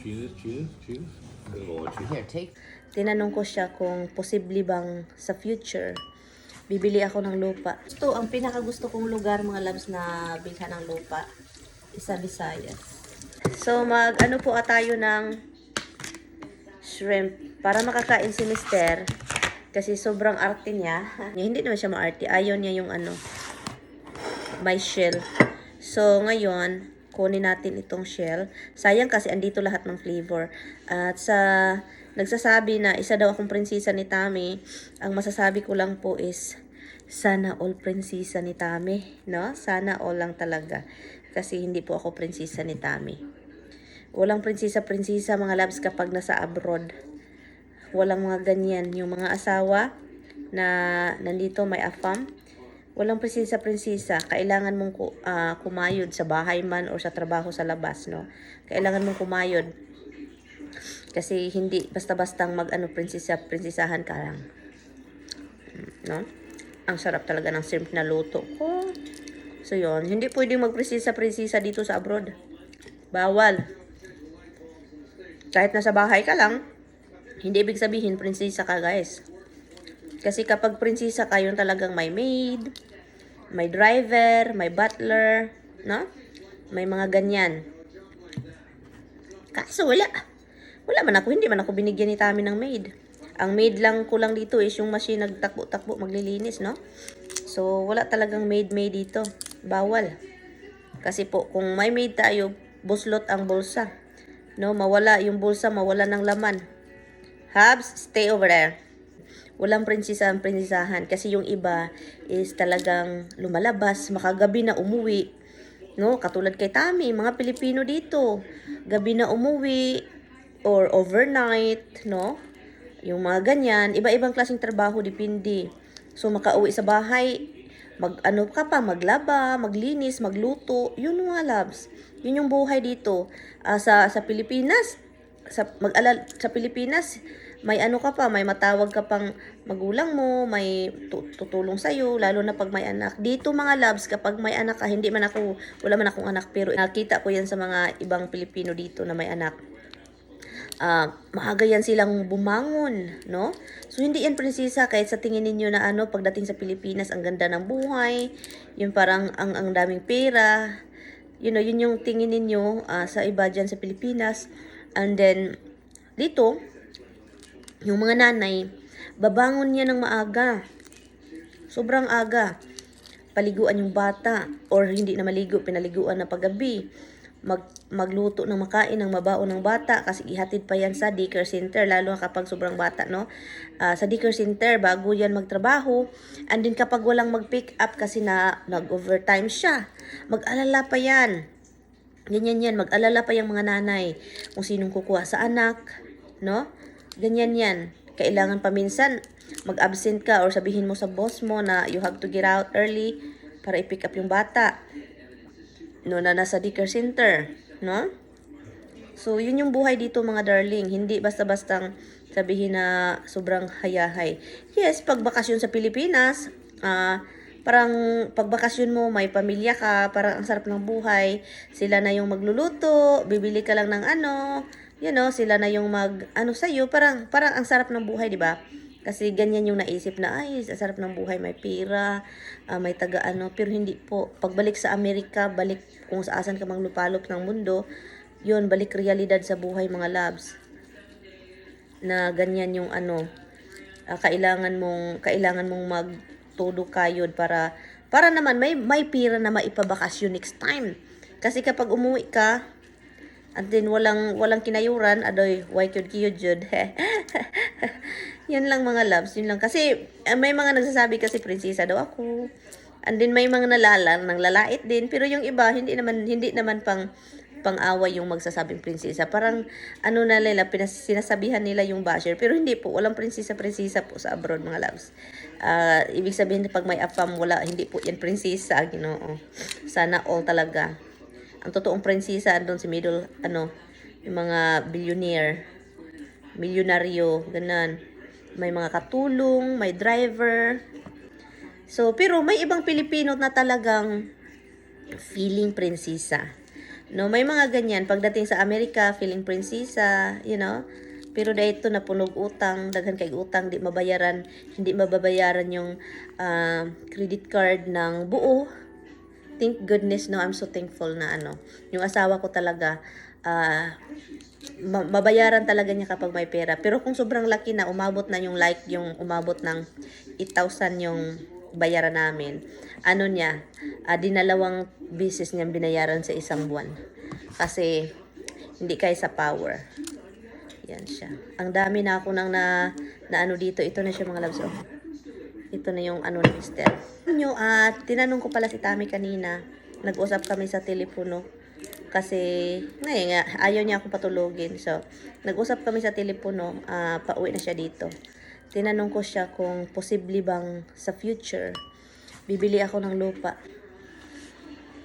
Cheese. Here, take. Tinanong ko siya kung posible bang sa future bibili ako ng lupa. Ito ang pinakagusto kong lugar mga loves na bilhan ng lupa. Isa Visayas. So mag-ano po tayo ng shrimp para makakain si Mister. Kasi sobrang arte niya. Hindi naman siya maarte. Ayaw niya yung ano, may shell. So ngayon, kunin natin itong shell. Sayang kasi andito lahat ng flavor. At sa nagsasabi na isa daw akong prinsesa ni Tami, ang masasabi ko lang po is sana all prinsesa ni Tami, no? Sana all lang talaga. Kasi hindi po ako prinsesa ni Tami. Walang prinsesa mga loves kapag nasa abroad. Walang mga ganyan. Yung mga asawa na nandito may afam, walang prinsesa. Kailangan mong kumayod sa bahay man o sa trabaho sa labas, no? Kailangan mong kumayod. Kasi hindi basta-bastang prinsesahan ka lang. No? Ang sarap talaga ng shrimp na luto ko. So, yun. Hindi pwedeng magprinsesa dito sa abroad. Bawal. Kahit nasa bahay ka lang, hindi ibig sabihin prinsesa ka, guys. Kasi kapag prinsesa ka, yun talagang may maid, may driver, may butler, no? May mga ganyan. Kaso wala. Hindi man ako binigyan ni Tami ng maid. Ang maid lang ko lang dito is yung machine nagtakbo-takbo, maglilinis, no? So, wala talagang maid dito. Bawal. Kasi po, kung may maid tayo, buslot ang bulsa. No? Mawala yung bulsa, mawala ng laman. Habs, stay over there. Walang prinsesahan. Kasi yung iba is talagang lumalabas, makagabi na umuwi. No? Katulad kay Tami, mga Pilipino dito. Gabi na umuwi or overnight, no? Yung mga ganyan, iba-ibang klaseng trabaho, depende. So, makauwi sa bahay, maglaba, maglinis, magluto, yun mga loves. Yun yung buhay dito. Sa Pilipinas, sa Pilipinas, may may matawag ka pang magulang mo, may tutulong sa'yo, lalo na pag may anak. Dito mga loves, kapag may anak ka, wala man akong anak, pero nakita ko yan sa mga ibang Pilipino dito na may anak. Maaga yan silang bumangon, no? So, hindi yan prinsesa kahit sa tingin ninyo na pagdating sa Pilipinas, ang ganda ng buhay, yun parang ang daming pera, yun yung tingin ninyo sa iba dyan sa Pilipinas. And then, dito, yung mga nanay, babangon niya ng maaga. Sobrang aga. Paliguan yung bata, or hindi na maligo, pinaliguan na paggabi. Magluto ng makain ng mabaon ng bata kasi ihatid pa yan sa daycare center, lalo kapag sobrang bata, no? Sa daycare center bago yan magtrabaho. And then kapag walang mag-pick up kasi nag-overtime siya, mag-alala pa yan. Ganyan yan, mag-alala pa yung mga nanay kung sinong kukuha sa anak, no? Ganyan yan. Kailangan pa minsan mag-absent ka or sabihin mo sa boss mo na you have to get out early para i-pick up yung bata, no, na nasa daycare center, no? So, yun yung buhay dito mga darling. Hindi basta-bastang sabihin na sobrang hayahay. Yes, pag bakasyon sa Pilipinas, parang pag bakasyon mo, may pamilya ka, parang ang sarap ng buhay. Sila na yung magluluto, bibili ka lang ng sila na yung sa'yo. Parang ang sarap ng buhay, di ba? Kasi ganyan yung naisip na, ay, sarap ng buhay, may pera, may pero hindi po. Pagbalik sa Amerika, balik kung saan ka mang lupalop ng mundo, yun, balik realidad sa buhay mga loves. Na ganyan yung kailangan mong magtudo kayod para naman may pera na maipabakasyon next time. Kasi kapag umuwi ka, and then walang kinayuran, adoy, why kiyod jud. Yan lang mga loves, yun lang. Kasi may mga nagsasabi kasi prinsesa daw ako. And then may mga nang lalait din, pero yung iba hindi naman pang-away yung magsasabing prinsesa. Parang sinasabihan nila yung basher, pero hindi po, walang prinsesa po sa abroad mga loves. Ibig sabihin pag may afam, hindi po yan prinsesa, Ginoo. Sana all talaga. Ang totoong prinsesa andun si middle, yung mga milyonaryo, ganun. May mga katulong, may driver. So, pero may ibang Pilipino na talagang feeling prinsesa. No, may mga ganyan. Pagdating sa Amerika, feeling prinsesa, Pero dahito na punog utang, daghan kay utang, di mabayaran, hindi mababayaran yung credit card ng buo. Thank goodness, no, I'm so thankful na yung asawa ko talaga, mabayaran talaga niya kapag may pera. Pero kung sobrang laki na, umabot na yung umabot ng 8,000 yung bayaran namin. Dinalawang beses niyang binayaran sa isang buwan. Kasi, hindi kaya sa power. Yan siya. Ang dami na ako nang na dito. Ito na siya mga loves. Oh. Ito na yung ni Mister. Tinanong ko pala si Tami kanina. Nag-usap kami sa telepono. Kasi, ngayon nga, ayaw niya akong patulogin. So, nag-usap kami sa telepono. Pauwi na siya dito. Tinanong ko siya kung posible bang sa future, bibili ako ng lupa.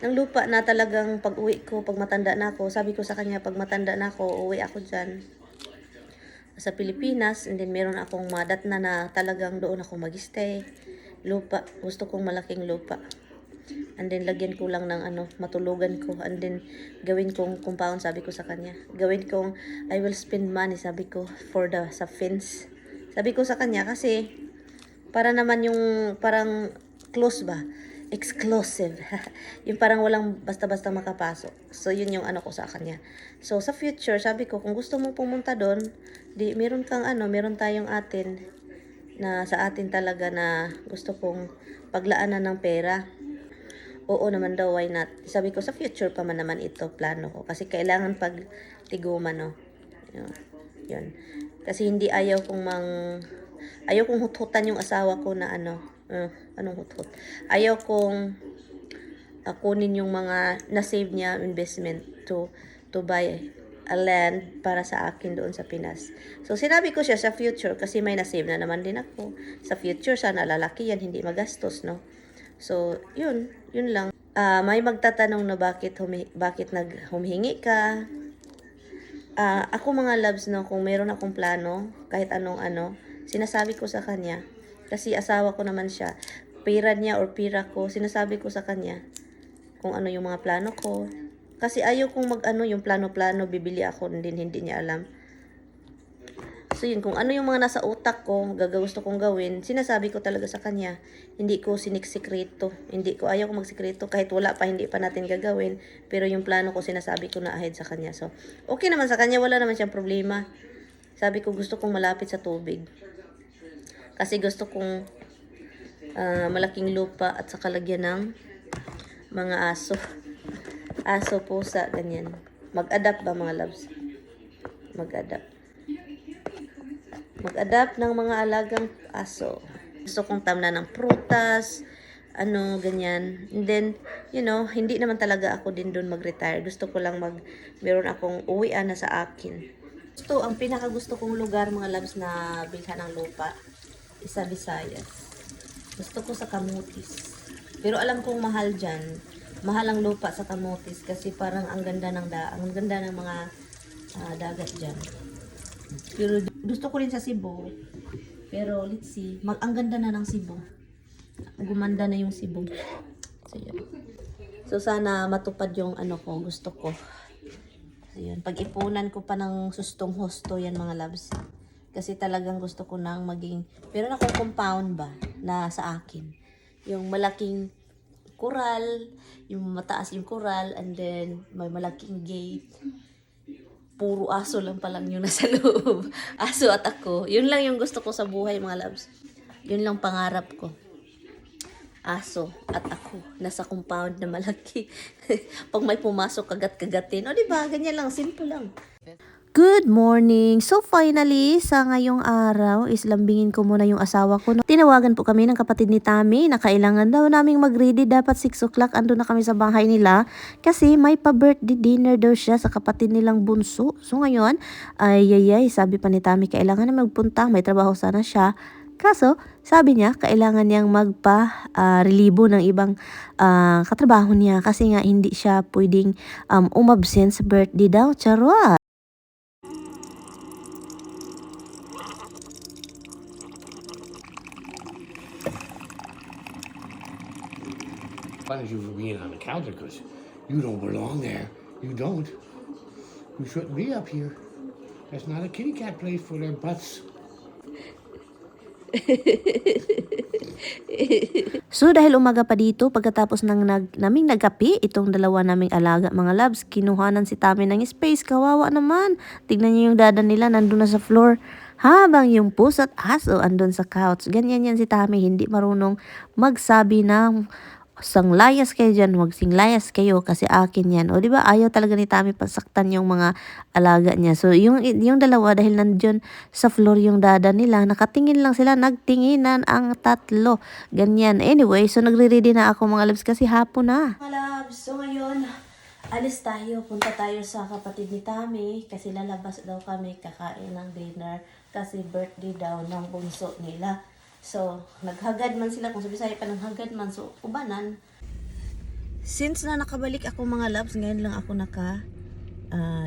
Ng lupa na talagang pag-uwi ko, pag matanda na ako, sabi ko sa kanya, pag matanda na ako, uwi ako dyan sa Pilipinas, and then meron akong madat na talagang doon ako mag-stay. Lupa, gusto kong malaking lupa. And then lagyan ko lang ng matulugan ko, and then gawin kong compound, sabi ko sa kanya. Gawin kong I will spend money, sabi ko, sa fence. Sabi ko sa kanya kasi para naman yung parang close ba? Exclusive. Yung parang walang basta-basta makapasok. So, yun yung ko sa kanya. So, sa future, sabi ko, kung gusto mong pumunta doon, meron tayong atin na sa atin talaga na gusto kong paglaanan ng pera. Oo naman daw, why not? Sabi ko, sa future pa man naman ito, plano ko. Kasi kailangan tiguman, no? Yun. Kasi hindi ayaw kong huthutan yung asawa ko na anong huthut? Ayaw kong kunin yung mga na-save niya investment to buy a land para sa akin doon sa Pinas. So, sinabi ko siya sa future kasi may na-save na naman din ako. Sa future, sana lalaki yan, hindi magastos, no? So, yun lang. May magtatanong na bakit humihingi ka. Ako mga loves, no, kung meron akong plano, kahit anong sinasabi ko sa kanya. Kasi asawa ko naman siya. Pera niya or pira ko, sinasabi ko sa kanya kung ano yung mga plano ko. Kasi ayaw kong yung plano-plano, bibili ako, hindi niya alam. So yun, kung ano yung mga nasa utak ko, gusto kong gawin, sinasabi ko talaga sa kanya. Hindi ko siniksikreto. Ayaw ko magsikreto, kahit wala pa, hindi pa natin gagawin. Pero yung plano ko, sinasabi ko na ahead sa kanya. So, okay naman sa kanya, wala naman siyang problema. Sabi ko, gusto kong malapit sa tubig. Kasi gusto kong malaking lupa at saka lagyan ng mga aso. Aso, pusa, ganyan. Mag-adapt ba mga loves? Mag-adapt ng mga alagang aso. Gusto kong tamnan ng prutas, ganyan. And then, hindi naman talaga ako din doon mag-retire. Gusto ko lang meron akong uwian na sa akin. Ito, ang pinakagusto kong lugar, mga loves, na bilhan ng lupa, isa Visayas. Gusto ko sa Camotes. Pero alam kong mahal dyan. Mahal ang lupa sa Camotes kasi parang ang ganda ng mga dagat dyan. Pero gusto ko rin sa Cebu. Pero let's see. Ang ganda na ng Cebu. Gumanda na yung Cebu. So, yun. So, sana matupad yung gusto ko. So, yun. Pag-ipunan ko pa ng sustong husto yan mga loves. Kasi talagang gusto ko nang pero akong compound ba na sa akin. Yung malaking coral, yung mataas yung coral, and then may malaking gate. Puro aso lang palang yung nasa loob. Aso at ako. Yun lang yung gusto ko sa buhay mga loves. Yun lang pangarap ko. Aso at ako. Nasa compound na malaki. Pag may pumasok, kagat-kagatin. O diba, ganyan lang. Simple lang. Good morning! So finally, sa ngayong araw is lambingin ko muna yung asawa ko. Tinawagan po kami ng kapatid ni Tami na kailangan daw naming mag-ready. Dapat 6 o'clock ando na kami sa bahay nila kasi may pa-birthday dinner daw siya sa kapatid nilang bunso. So ngayon, sabi pa ni Tami kailangan na magpunta. May trabaho sana siya. Kaso, sabi niya, kailangan niyang relibo ng ibang katrabaho niya kasi nga hindi siya pwedeng umabsent sa birthday daw. Charot! Punish you for being on the counter because you don't belong there. You don't. You shouldn't be up here. That's not a kitty cat place for their butts. So dahil umaga pa dito, pagkatapos naming nagkape, itong dalawa naming alaga mga loves, kinuhanan si Tami ng space, kawawa naman. Tignan niyo yung dada nila, nandun na sa floor. Habang yung puso at aso andun sa couch. Ganyan yan si Tami, hindi marunong magsabi ng sanglayas kayo dyan, huwag singlayas kayo kasi akin yan. O diba, ayaw talaga ni Tami pasaktan yung mga alaga niya. So yung dalawa dahil nandiyon sa floor yung dada nila, nakatingin lang sila, nagtinginan ang tatlo. Ganyan. Anyway, so nagre-ready na ako mga loves kasi hapon na. Mga loves, so ngayon, alis tayo. Punta tayo sa kapatid ni Tami kasi lalabas daw kami kakain ng dinner kasi birthday daw ng bunso nila. So, naghagad man sila, kung sa Bisaya pa naghagad man, so ubanan. Since na nakabalik ako mga loves, ngayon lang ako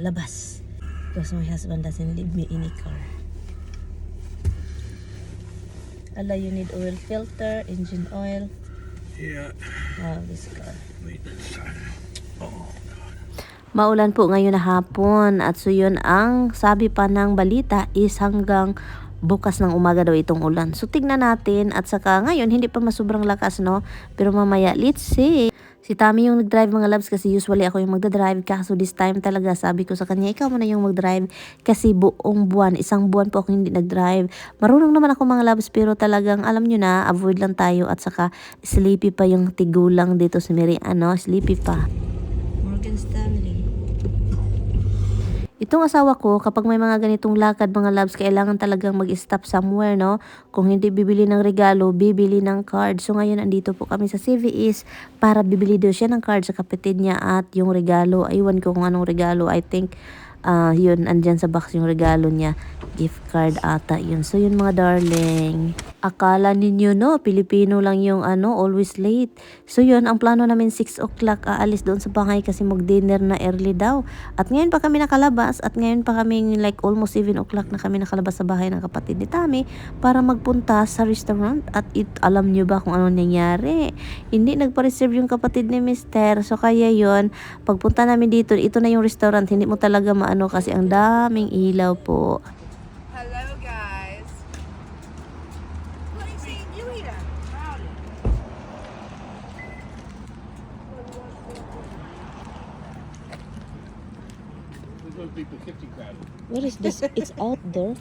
labas. Because my husband doesn't leave me in a car. Ala, you need oil filter, engine oil. Yeah. Wow, this car. Maintenance time. Oh. Maulan po ngayon na hapon at so yun ang sabi pa ng balita is hanggang bukas ng umaga daw itong ulan. So tignan natin at saka ngayon hindi pa masobrang lakas no, pero mamaya let's see. Si Tami yung nag-drive mga loves kasi usually ako yung magdadrive kaso this time talaga sabi ko sa kanya ikaw muna yung mag-drive kasi buong buwan, isang buwan po ako hindi nag-drive. Marunong naman ako mga loves pero talagang alam nyo na avoid lang tayo at saka sleepy pa yung tigulang dito sa sleepy pa. Morgan Stanley. Itong asawa ko, kapag may mga ganitong lakad mga loves, kailangan talagang mag-stop somewhere, no? Kung hindi bibili ng regalo, bibili ng card. So ngayon, andito po kami sa CVS para bibili daw siya ng card sa kapatid niya at yung regalo. Aywan ko kung anong regalo. I think, yun, andyan sa box yung regalo niya. Gift card ata yun. So yun mga darling. Akala ninyo no, Pilipino lang yung always late. So yun, ang plano namin 6 o'clock aalis doon sa bahay kasi mag-dinner na early daw. At ngayon pa kami nakalabas at ngayon pa kami like almost 7 o'clock na kami nakalabas sa bahay ng kapatid ni Tami para magpunta sa restaurant. At alam nyo ba kung ano nangyari? Hindi nagpa-reserve yung kapatid ni Mister. So kaya yun, pagpunta namin dito, ito na yung restaurant. Hindi mo talaga maano kasi ang daming ilaw po. Hello, guys. What are you saying? You eat it. There's going to be kitty cat. Where is this? It's outdoor.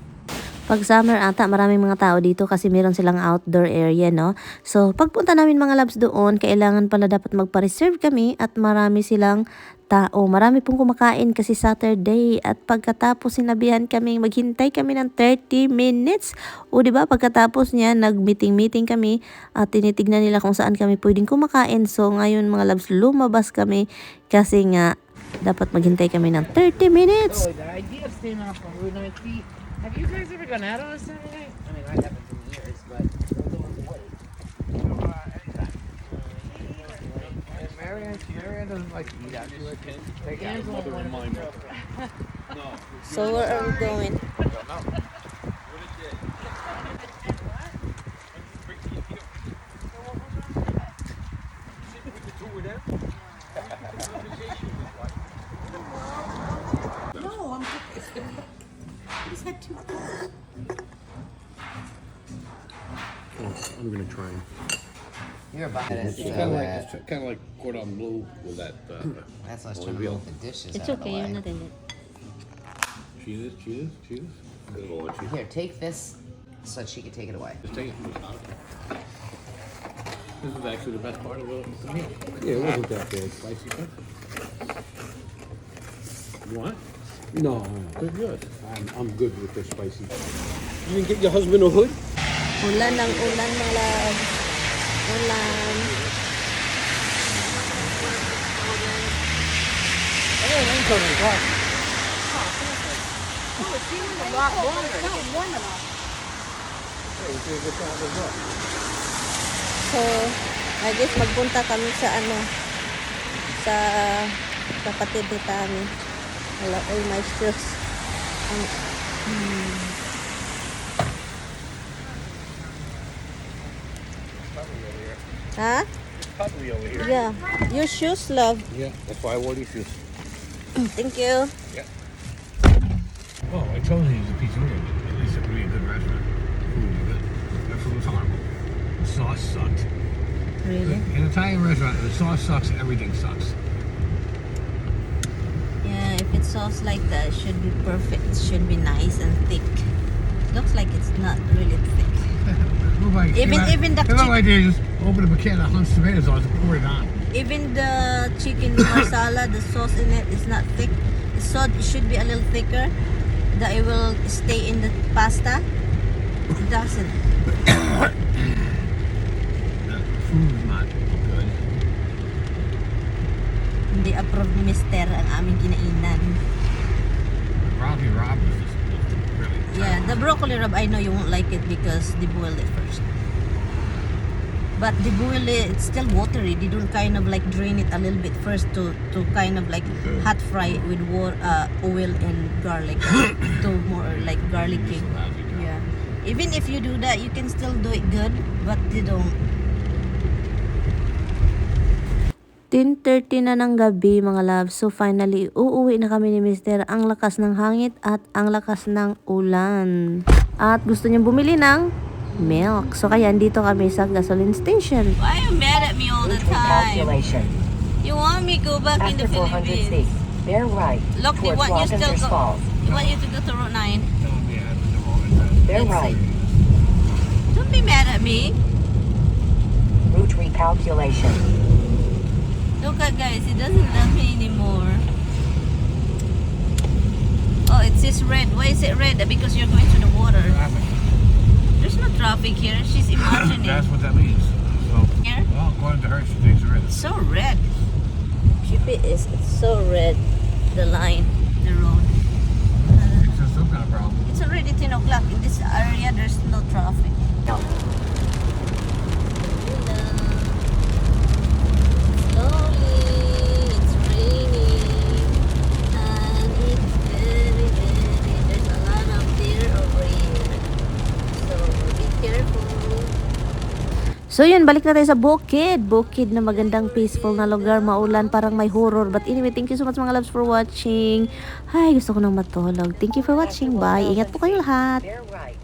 Pag summer ata, maraming mga tao dito kasi meron silang outdoor area, no? So, pagpunta namin mga labs doon, kailangan pala dapat magpa-reserve kami at marami silang tao. Marami pong kumakain kasi Saturday at pagkatapos sinabihan kami, maghintay kami ng 30 minutes. O diba, pagkatapos niya, nag-meeting kami at tinitignan nila kung saan kami pwedeng kumakain. So, ngayon mga labs, lumabas kami kasi nga, dapat maghintay kami ng 30 minutes. So, the idea of staying off on Route 93, have you guys ever gone out on a Saturday? I mean, I haven't in years, but Marianne doesn't like to eat out. She likes to take out Angela mother and wanted mine. to So, where are we going? I'm gonna try them. You're about to It's kind of like cordon bleu with that. That's why I was trying to move the dishes It's out of the okay, way. yun natin yun. Cheese. Good Lord, cheese. Here, take this so that she can take it away. Just take it. This is actually the best part of the meal. Yeah, it wasn't that bad. Spicy stuff. You want? No, Good, good. I'm good with the spicy. You didn't get your husband a hood? Ulan ng ulan mga lab. Ulan. So, I guess magpunta kami sa sa kapatid ni Tami. Wala, all my shoes. Ha? Puppy over here. Yeah. Your shoes, love. Yeah, that's why I wore these shoes. Thank you. Oh, I told you it was a pizzeria. At least it would be a good restaurant. Food was good. Their food was horrible. The sauce sucked. Really? In an Italian restaurant, if the sauce sucks, everything sucks. Yeah, if it's sauce like that, it should be perfect. It should be nice and thick. Looks like it's not really thick. Even the If I did, just open up a can of Hunt's tomato sauce and pour it on. Even the chicken masala, the sauce in it is not thick. The sauce should be a little thicker. That it will stay in the pasta. It doesn't. The food is not good. Hindi approve ni Mister ang aming kinainan. The broccoli rabe was just really Yeah, the broccoli rub, I know you won't like it because they boiled it first. But they boil it, it's still watery. They don't kind of like drain it a little bit first to kind of like hot fry it with oil and garlic to more like garlicky. Yeah. Even if you do that, you can still do it good, but they don't. 10:30 na ng gabi mga loves. So finally, uuwi na kami ni Mister. Ang lakas ng hangit at ang lakas ng ulan. At gusto niyang bumili ng milk. So kaya andito kami sa gasoline station. Why are you mad at me all the time? Calculation. You want me to go back in the After 400 feet, Philippines? bear right Look, they towards want you still Watkins go. Falls. They want you to go to Route 9. No, yeah, they're all in Bear Let's right. Don't be mad at me. Route recalculation. Look at guys, he doesn't love me anymore. Oh, it says red. Why is it red? Because you're going to the water. traffic. There's no traffic here. She's imagining. That's what that means. So, Here? well, according to her, she thinks there It's is. so red. It's so red. The line, the road. It's just some kind of problem. It's already 10 o'clock. In this area, there's no traffic. No. Slowly, it's raining. And it's very, there's a lot of deer over here. So, be careful. So yun, balik na tayo sa Bukid. Bukid na magandang peaceful na lugar, maulan, parang may horror. But anyway, thank you so much mga loves for watching. Ay, gusto ko nang matulog. Thank you for watching. Bye. Ingat po kayo lahat. Bear right.